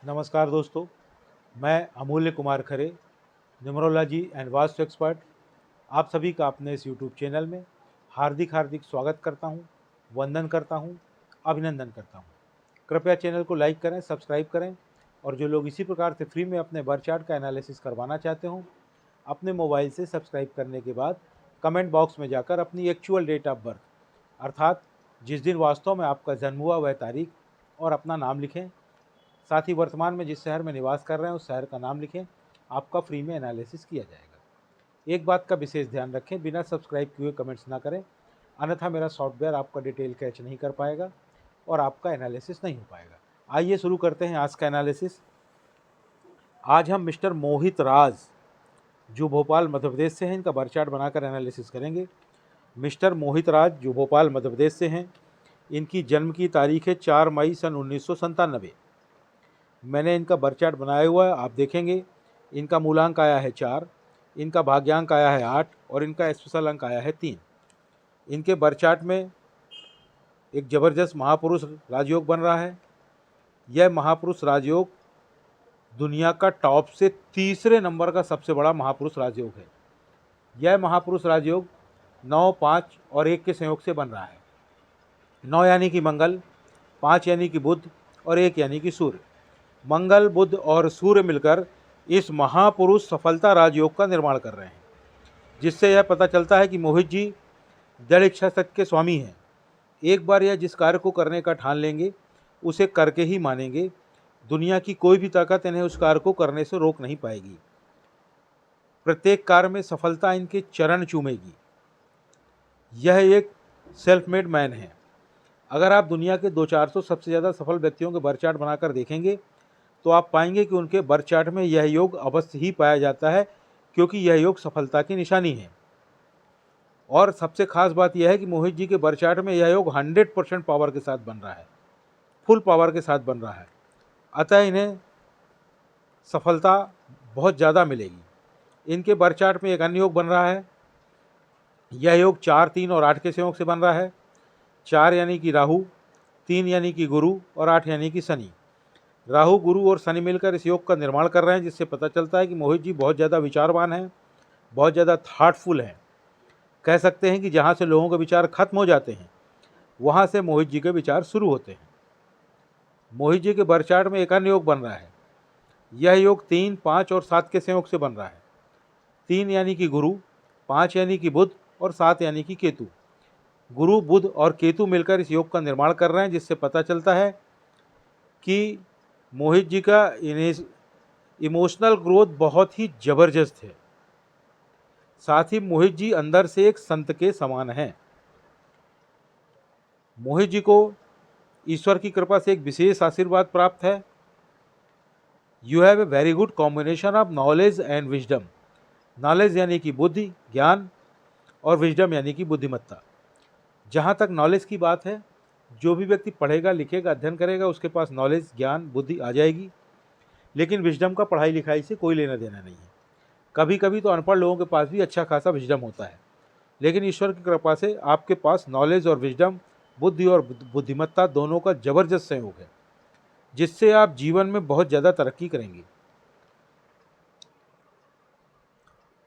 नमस्कार दोस्तों, मैं अमूल्य Kumar Khare, numerology and vastu expert, आप सभी का अपने इस यूट्यूब चैनल में हार्दिक हार्दिक स्वागत करता हूं, वंदन करता हूं, अभिनंदन करता हूं। कृपया चैनल को लाइक करें, सब्सक्राइब करें और जो लोग इसी प्रकार से फ्री में अपने बर्थ चार्ट का एनालिसिस करवाना चाहते हों, अपने मोबाइल से सब्सक्राइब करने के बाद कमेंट बॉक्स में जाकर अपनी एक्चुअल डेट ऑफ बर्थ अर्थात जिस दिन वास्तव में आपका जन्म हुआ वह तारीख और अपना नाम लिखें। साथ ही वर्तमान में जिस शहर में निवास कर रहे हैं उस शहर का नाम लिखें, आपका फ्री में एनालिसिस किया जाएगा। एक बात का विशेष ध्यान रखें, बिना सब्सक्राइब किए हुए कमेंट्स ना करें, अन्यथा मेरा सॉफ्टवेयर आपका डिटेल कैच नहीं कर पाएगा और आपका एनालिसिस नहीं हो पाएगा। आइए शुरू करते हैं आज का एनालिसिस। आज हम मिस्टर मोहित राज, जो भोपाल मध्य प्रदेश से हैं, इनका बर्थ चार्ट बनाकर एनालिसिस करेंगे। मिस्टर मोहित राज जो भोपाल मध्य प्रदेश से हैं, इनकी जन्म की तारीख है 4 मई सन 1997। मैंने इनका बर्थ चार्ट बनाया हुआ है, आप देखेंगे। इनका मूलांक आया है 4, इनका भाग्यांक आया है 8 और इनका स्पेशल अंक आया है 3। इनके बर्थ चार्ट में एक ज़बरदस्त महापुरुष राजयोग बन रहा है। यह महापुरुष राजयोग दुनिया का टॉप से तीसरे नंबर का सबसे बड़ा महापुरुष राजयोग है। यह महापुरुष राजयोग 9, 5 और 1 के संयोग से बन रहा है। 9 यानी कि मंगल, 5 यानी कि बुध और 1 यानी कि सूर्य। मंगल, बुध और सूर्य मिलकर इस महापुरुष सफलता राजयोग का निर्माण कर रहे हैं, जिससे यह पता चलता है कि मोहित जी दृढ़ इच्छा शक्ति के स्वामी हैं। एक बार यह जिस कार्य को करने का ठान लेंगे उसे करके ही मानेंगे। दुनिया की कोई भी ताकत इन्हें उस कार्य को करने से रोक नहीं पाएगी। प्रत्येक कार्य में सफलता इनके चरण चूमेगी। यह एक सेल्फ मेड मैन है। अगर आप दुनिया के 200-400 सबसे ज़्यादा सफल व्यक्तियों के बर्थ चार्ट बनाकर देखेंगे तो आप पाएंगे कि उनके बर्थ चार्ट में यह योग अवश्य ही पाया जाता है, क्योंकि यह योग सफलता की निशानी है। और सबसे खास बात यह है कि मोहित जी के बर्थ चार्ट में यह योग 100% पावर के साथ बन रहा है, फुल पावर के साथ बन रहा है। अतः इन्हें सफलता बहुत ज़्यादा मिलेगी। इनके बर्थ चार्ट में एक अन्य योग बन रहा है। यह योग 4, 3 और 8 के संयोग से बन रहा है। 4 यानी कि राहु, 3 यानी कि गुरु और 8 यानी कि शनि। राहु, गुरु और शनि मिलकर इस योग का निर्माण कर रहे हैं, जिससे पता चलता है कि मोहित जी बहुत ज़्यादा विचारवान हैं, बहुत ज़्यादा थाटफुल हैं। कह सकते हैं कि जहाँ से लोगों के विचार खत्म हो जाते हैं वहाँ से मोहित जी के विचार शुरू होते हैं। मोहित जी के बर्थ चार्ट में एक अन्य योग बन रहा है। यह योग 3, 5 और 7 के संयोग से बन रहा है। 3 यानी कि गुरु, 5 यानी कि बुध और 7 यानी कि केतु। गुरु, बुध और केतु मिलकर इस योग का निर्माण कर रहे हैं, जिससे पता चलता है कि मोहित जी का इमोशनल ग्रोथ बहुत ही ज़बरदस्त है। साथ ही मोहित जी अंदर से एक संत के समान हैं। मोहित जी को ईश्वर की कृपा से एक विशेष आशीर्वाद प्राप्त है। You have a very good combination of knowledge and wisdom. Knowledge यानी कि बुद्धि, ज्ञान, और विजडम यानी कि बुद्धिमत्ता। जहाँ तक नॉलेज की बात है, जो भी व्यक्ति पढ़ेगा, लिखेगा, अध्ययन करेगा, उसके पास नॉलेज, ज्ञान, बुद्धि आ जाएगी। लेकिन विजडम का पढ़ाई लिखाई से कोई लेना देना नहीं है। कभी कभी तो अनपढ़ लोगों के पास भी अच्छा खासा विजडम होता है, लेकिन ईश्वर की कृपा से आपके पास नॉलेज और विजडम, बुद्धि और बुद्धिमत्ता दोनों का जबरदस्त संयोग है, जिससे आप जीवन में बहुत ज़्यादा तरक्की करेंगे।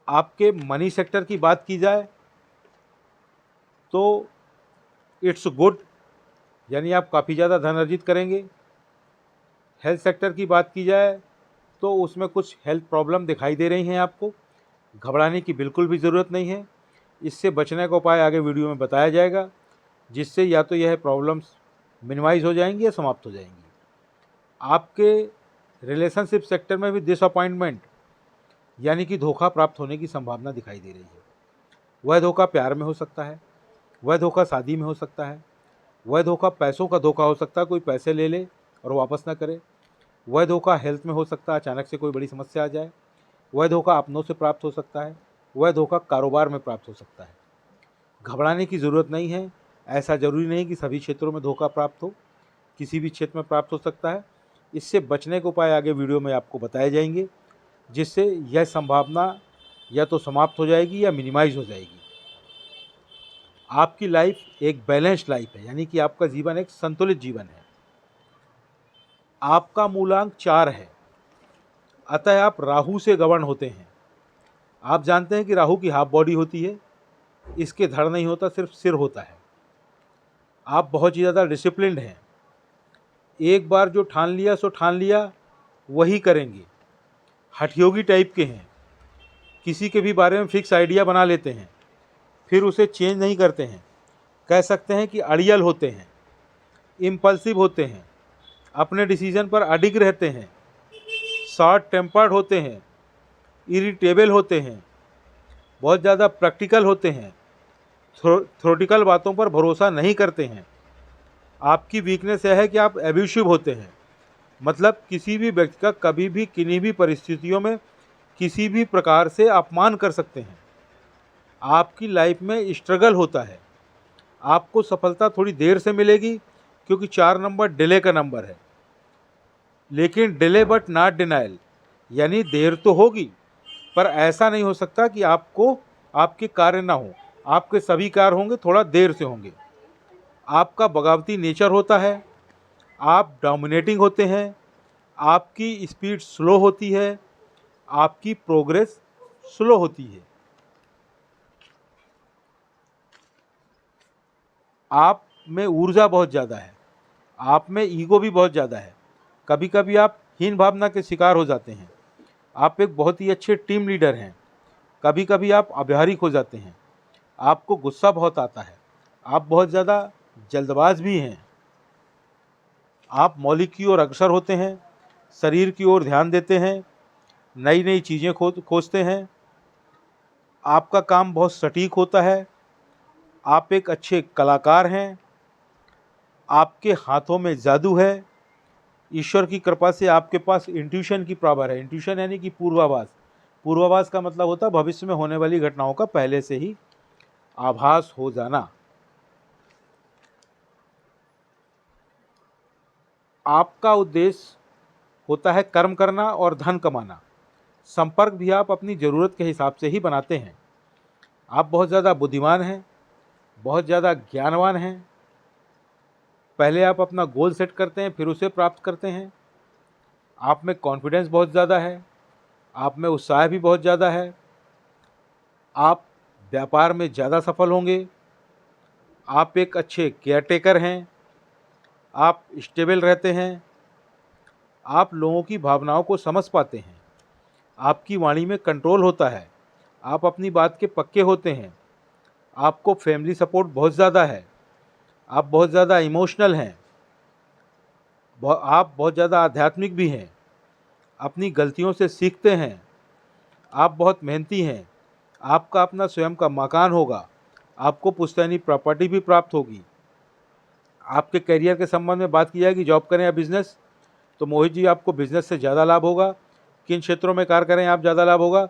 आपके मनी सेक्टर की बात की जाए तो इट्स गुड, यानी आप काफ़ी ज़्यादा धन अर्जित करेंगे। हेल्थ सेक्टर की बात की जाए तो उसमें कुछ हेल्थ प्रॉब्लम दिखाई दे रही हैं आपको। घबराने की बिल्कुल भी ज़रूरत नहीं है। इससे बचने का उपाय आगे वीडियो में बताया जाएगा, जिससे या तो यह प्रॉब्लम्स मिनिमाइज़ हो जाएंगी या समाप्त हो जाएंगी। आपके रिलेशनशिप सेक्टर में भी डिसअपॉइंटमेंट यानी कि धोखा प्राप्त होने की संभावना दिखाई दे रही है। वह धोखा प्यार में हो सकता है, वह धोखा शादी में हो सकता है, वह धोखा पैसों का धोखा हो सकता है, कोई पैसे ले ले और वापस ना करे। वह धोखा हेल्थ में हो सकता है, अचानक से कोई बड़ी समस्या आ जाए। वह धोखा अपनों से प्राप्त हो सकता है। वह धोखा कारोबार में प्राप्त हो सकता है। घबराने की ज़रूरत नहीं है। ऐसा ज़रूरी नहीं कि सभी क्षेत्रों में धोखा प्राप्त हो, किसी भी क्षेत्र में प्राप्त हो सकता है। इससे बचने के उपाय आगे वीडियो में आपको बताए जाएंगे, जिससे यह संभावना या तो समाप्त हो जाएगी या मिनिमाइज हो जाएगी। आपकी लाइफ एक बैलेंस्ड लाइफ है, यानी कि आपका जीवन एक संतुलित जीवन है। आपका मूलांक 4 है, अतः आप राहु से गवर्न होते हैं। आप जानते हैं कि राहु की हाफ बॉडी होती है, इसके धड़ नहीं होता, सिर्फ सिर होता है। आप बहुत ही ज़्यादा डिसिप्लिन्ड हैं, एक बार जो ठान लिया सो ठान लिया, वही करेंगे। हठयोगी टाइप के हैं, किसी के भी बारे में फिक्स आइडिया बना लेते हैं, फिर उसे चेंज नहीं करते हैं। कह सकते हैं कि अड़ियल होते हैं, इम्पल्सिव होते हैं, अपने डिसीजन पर अडिग रहते हैं, शॉर्ट टेम्पर्ड होते हैं, इरिटेबल होते हैं, बहुत ज़्यादा प्रैक्टिकल होते हैं, थ्योरेटिकल बातों पर भरोसा नहीं करते हैं। आपकी वीकनेस यह है कि आप एब्यूसिव होते हैं, मतलब किसी भी व्यक्ति का कभी भी किन्हीं भी परिस्थितियों में किसी भी प्रकार से अपमान कर सकते हैं। आपकी लाइफ में स्ट्रगल होता है, आपको सफलता थोड़ी देर से मिलेगी, क्योंकि 4 नंबर डिले का नंबर है। लेकिन डिले बट नॉट डिनाइल, यानी देर तो होगी, पर ऐसा नहीं हो सकता कि आपको आपके कार्य ना हो। आपके सभी कार्य होंगे, थोड़ा देर से होंगे। आपका बगावती नेचर होता है, आप डोमिनेटिंग होते हैं, आपकी स्पीड स्लो होती है, आपकी प्रोग्रेस स्लो होती है। आप में ऊर्जा बहुत ज़्यादा है, आप में ईगो भी बहुत ज़्यादा है, कभी कभी आप हीन भावना के शिकार हो जाते हैं। आप एक बहुत ही अच्छे टीम लीडर हैं, कभी कभी आप अव्यावहारिक हो जाते हैं, आपको गुस्सा बहुत आता है, आप बहुत ज़्यादा जल्दबाज भी हैं। आप मौलिक की ओर अग्रसर होते हैं, शरीर की ओर ध्यान देते हैं, नई नई चीज़ें खोजते हैं। आपका काम बहुत सटीक होता है, आप एक अच्छे कलाकार हैं, आपके हाथों में जादू है। ईश्वर की कृपा से आपके पास इंट्यूशन की पावर है। इंट्यूशन यानी कि पूर्वाभास। पूर्वाभास का मतलब होता है भविष्य में होने वाली घटनाओं का पहले से ही आभास हो जाना। आपका उद्देश्य होता है कर्म करना और धन कमाना। संपर्क भी आप अपनी ज़रूरत के हिसाब से ही बनाते हैं। आप बहुत ज़्यादा बुद्धिमान हैं, बहुत ज़्यादा ज्ञानवान हैं। पहले आप अपना गोल सेट करते हैं, फिर उसे प्राप्त करते हैं। आप में कॉन्फिडेंस बहुत ज़्यादा है, आप में उत्साह भी बहुत ज़्यादा है। आप व्यापार में ज़्यादा सफल होंगे। आप एक अच्छे केयरटेकर हैं, आप स्टेबल रहते हैं, आप लोगों की भावनाओं को समझ पाते हैं, आपकी वाणी में कंट्रोल होता है, आप अपनी बात के पक्के होते हैं, आपको फैमिली सपोर्ट बहुत ज़्यादा है, आप बहुत ज़्यादा इमोशनल हैं, आप बहुत ज़्यादा आध्यात्मिक भी हैं, अपनी गलतियों से सीखते हैं, आप बहुत मेहनती हैं, आपका अपना स्वयं का मकान होगा, आपको पुश्तैनी प्रॉपर्टी भी प्राप्त होगी। आपके करियर के संबंध में बात की जाएगी, जॉब करें या बिजनेस, तो मोहित जी आपको बिजनेस से ज़्यादा लाभ होगा। किन क्षेत्रों में कार्य करें आप ज़्यादा लाभ होगा?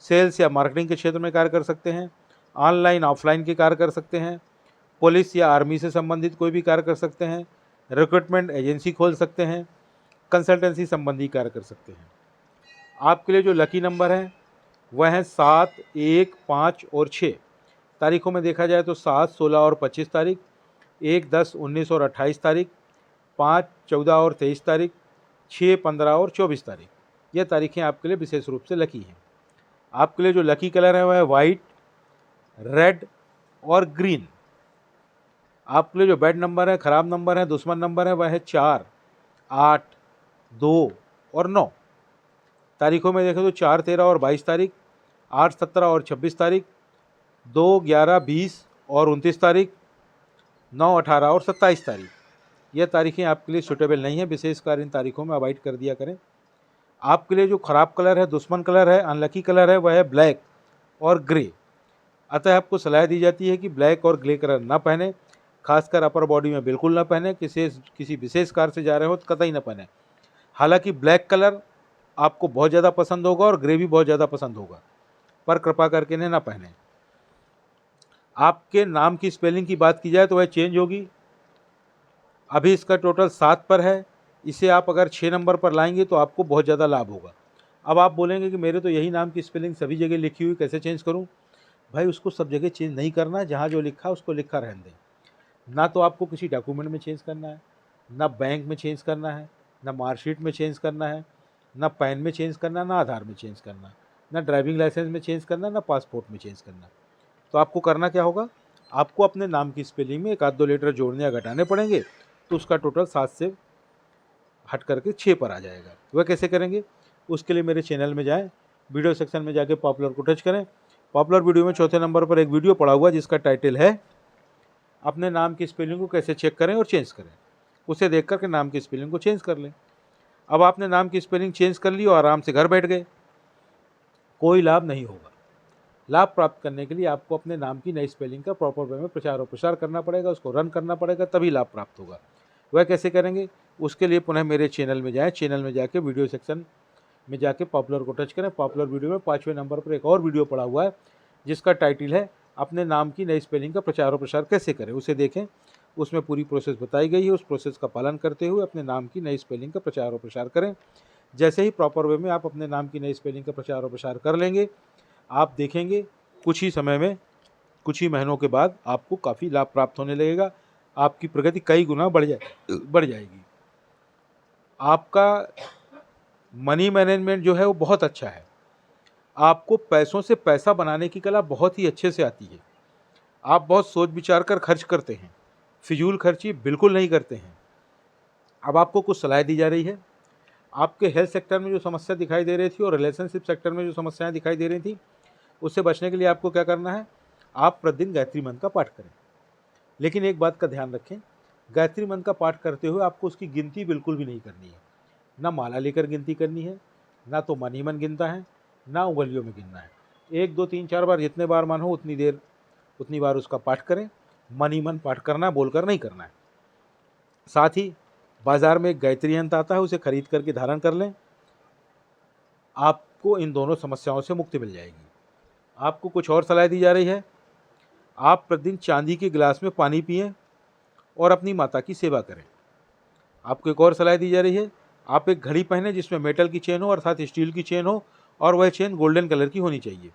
सेल्स या मार्केटिंग के क्षेत्र में कार्य कर सकते हैं, ऑनलाइन ऑफलाइन के कार्य कर सकते हैं, पुलिस या आर्मी से संबंधित कोई भी कार्य कर सकते हैं, रिक्रूटमेंट एजेंसी खोल सकते हैं, कंसल्टेंसी संबंधी कार्य कर सकते हैं। आपके लिए जो लकी नंबर हैं वह हैं 7, 1, 5 और 6। तारीखों में देखा जाए तो 7, 16 और 25 तारीख, 1, 10, 19 और 28 तारीख, 5, 14 और 23 तारीख, 6, 15 और 24 तारीख। यह तारीखें आपके लिए विशेष रूप से लकी हैं। आपके लिए जो लकी कलर है वह है वाइट, रेड और ग्रीन। आपके लिए जो बैड नंबर है, ख़राब नंबर है, दुश्मन नंबर है, वह है 4, 8, 2 और 9। तारीखों में देखें तो 4, 13 और 22 तारीख, 8, 17 और 26 तारीख, 2, 11, 20 और 29 तारीख, 9, 18 और 27 तारीख। यह तारीखें आपके लिए सूटेबल नहीं है, विशेषकर इन तारीखों में अवॉइड कर दिया करें। आपके लिए जो ख़राब कलर है, दुश्मन कलर है, अनलकी कलर है, वह है ब्लैक और ग्रे। अतः आपको सलाह दी जाती है कि ब्लैक और ग्रे कलर ना पहने, खासकर अपर बॉडी में बिल्कुल ना पहने। किसी विशेष कार्य से जा रहे हो तो कतई ना पहने। हालांकि ब्लैक कलर आपको बहुत ज़्यादा पसंद होगा और ग्रे भी बहुत ज़्यादा पसंद होगा, पर कृपा करके इन्हें ना पहने। आपके नाम की स्पेलिंग की बात की जाए तो वह चेंज होगी। अभी इसका टोटल 7 पर है, इसे आप अगर 6 नंबर पर लाएंगे तो आपको बहुत ज़्यादा लाभ होगा। अब आप बोलेंगे कि मेरे तो यही नाम की स्पेलिंग सभी जगह लिखी हुई, कैसे चेंज करूं? भाई उसको सब जगह चेंज नहीं करना है, जहाँ जो लिखा है उसको रहने दें। ना तो आपको किसी डॉक्यूमेंट में चेंज करना है, ना बैंक में चेंज करना है, ना मार्कशीट में चेंज करना है, ना पैन में चेंज करना, ना आधार में चेंज करना, ना ड्राइविंग लाइसेंस में चेंज करना, ना पासपोर्ट में चेंज करना। तो आपको करना क्या होगा, आपको अपने नाम की स्पेलिंग में 1 आध 2 लेटर जोड़ने या घटाने पड़ेंगे, तो उसका टोटल 7 से हट करके 6 पर आ जाएगा। वह कैसे करेंगे, उसके लिए मेरे चैनल में जाएं, वीडियो सेक्शन में जाके पॉपुलर को टच करें। पॉपुलर वीडियो में चौथे नंबर पर एक वीडियो पड़ा हुआ जिसका टाइटल है अपने नाम की स्पेलिंग को कैसे चेक करें और चेंज करें। उसे देख करके नाम की स्पेलिंग को चेंज कर लें। अब आपने नाम की स्पेलिंग चेंज कर ली और आराम से घर बैठ गए, कोई लाभ नहीं होगा। लाभ प्राप्त करने के लिए आपको अपने नाम की नई स्पेलिंग का प्रॉपर वे में प्रचार और प्रसार करना पड़ेगा, उसको रन करना पड़ेगा, तभी लाभ प्राप्त होगा। वह कैसे करेंगे, उसके लिए पुनः मेरे चैनल में जाएं, चैनल में जाके वीडियो सेक्शन में जाके पॉपुलर को टच करें। पॉपुलर वीडियो में 5वें नंबर पर एक और वीडियो पड़ा हुआ है जिसका टाइटल है अपने नाम की नई स्पेलिंग का प्रचार और प्रसार कैसे करें, उसे देखें। उसमें पूरी प्रोसेस बताई गई है, उस प्रोसेस का पालन करते हुए अपने नाम की नई स्पेलिंग का प्रचार और प्रसार करें। जैसे ही प्रॉपर वे में आप अपने नाम की नई स्पेलिंग का प्रचार और प्रसार कर लेंगे, आप देखेंगे कुछ ही समय में, कुछ ही महीनों के बाद आपको काफ़ी लाभ प्राप्त होने लगेगा। आपकी प्रगति कई गुना बढ़ जाएगी। आपका मनी मैनेजमेंट जो है वो बहुत अच्छा है। आपको पैसों से पैसा बनाने की कला बहुत ही अच्छे से आती है। आप बहुत सोच विचार कर खर्च करते हैं, फिजूल खर्ची बिल्कुल नहीं करते हैं। अब आपको कुछ सलाह दी जा रही है। आपके हेल्थ सेक्टर में जो समस्या दिखाई दे रही थी और रिलेशनशिप सेक्टर में जो समस्याएं दिखाई दे रही थी, उससे बचने के लिए आपको क्या करना है, आप प्रतिदिन गायत्री मंत्र का पाठ करें। लेकिन एक बात का ध्यान रखें, गायत्री मंत्र का पाठ करते हुए आपको उसकी गिनती बिल्कुल भी नहीं करनी है। ना माला लेकर गिनती करनी है, ना तो मन ही मन गिनता है, ना उंगलियों में गिनना है। 1 2 3 4 बार जितने बार मन हो उतनी बार उसका पाठ करें। मन ही मन पाठ करना है, बोलकर नहीं करना है। साथ ही बाजार में एक गायत्री यंत्र आता है, उसे खरीद करके धारण कर लें। आपको इन दोनों समस्याओं से मुक्ति मिल जाएगी। आपको कुछ और सलाह दी जा रही है। आप प्रतिदिन चांदी के गिलास में पानी पिएं और अपनी माता की सेवा करें। आपको एक और सलाह दी जा रही है, आप एक घड़ी पहने जिसमें मेटल की चेन हो अर्थात स्टील की चेन हो, और वह चेन गोल्डन कलर की होनी चाहिए।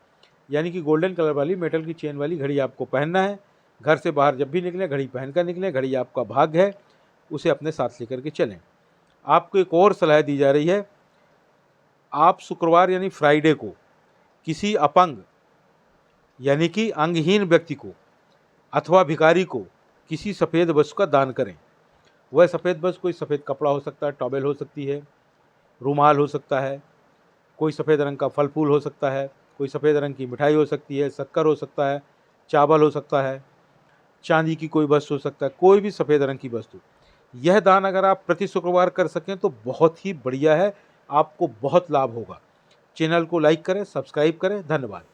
यानी कि गोल्डन कलर वाली मेटल की चेन वाली घड़ी आपको पहनना है। घर से बाहर जब भी निकलें घड़ी पहनकर निकलें। घड़ी आपका भाग्य है, उसे अपने साथ लेकर के चलें। आपको एक और सलाह दी जा रही है, आप शुक्रवार यानी फ्राइडे को किसी अपंग यानी कि अंगहीन व्यक्ति को अथवा भिखारी को किसी सफ़ेद वस्तु का दान करें। वह सफ़ेद वस्तु कोई सफ़ेद कपड़ा हो सकता है, टॉवेल हो सकती है, रुमाल हो सकता है, कोई सफ़ेद रंग का फल फूल हो सकता है, कोई सफ़ेद रंग की मिठाई हो सकती है, शक्कर हो सकता है, चावल हो सकता है, चांदी की कोई वस्तु हो सकता है, कोई भी सफ़ेद रंग की वस्तु। यह दान अगर आप प्रति शुक्रवार कर सकें तो बहुत ही बढ़िया है, आपको बहुत लाभ होगा। चैनल को लाइक करें, सब्सक्राइब करें। धन्यवाद।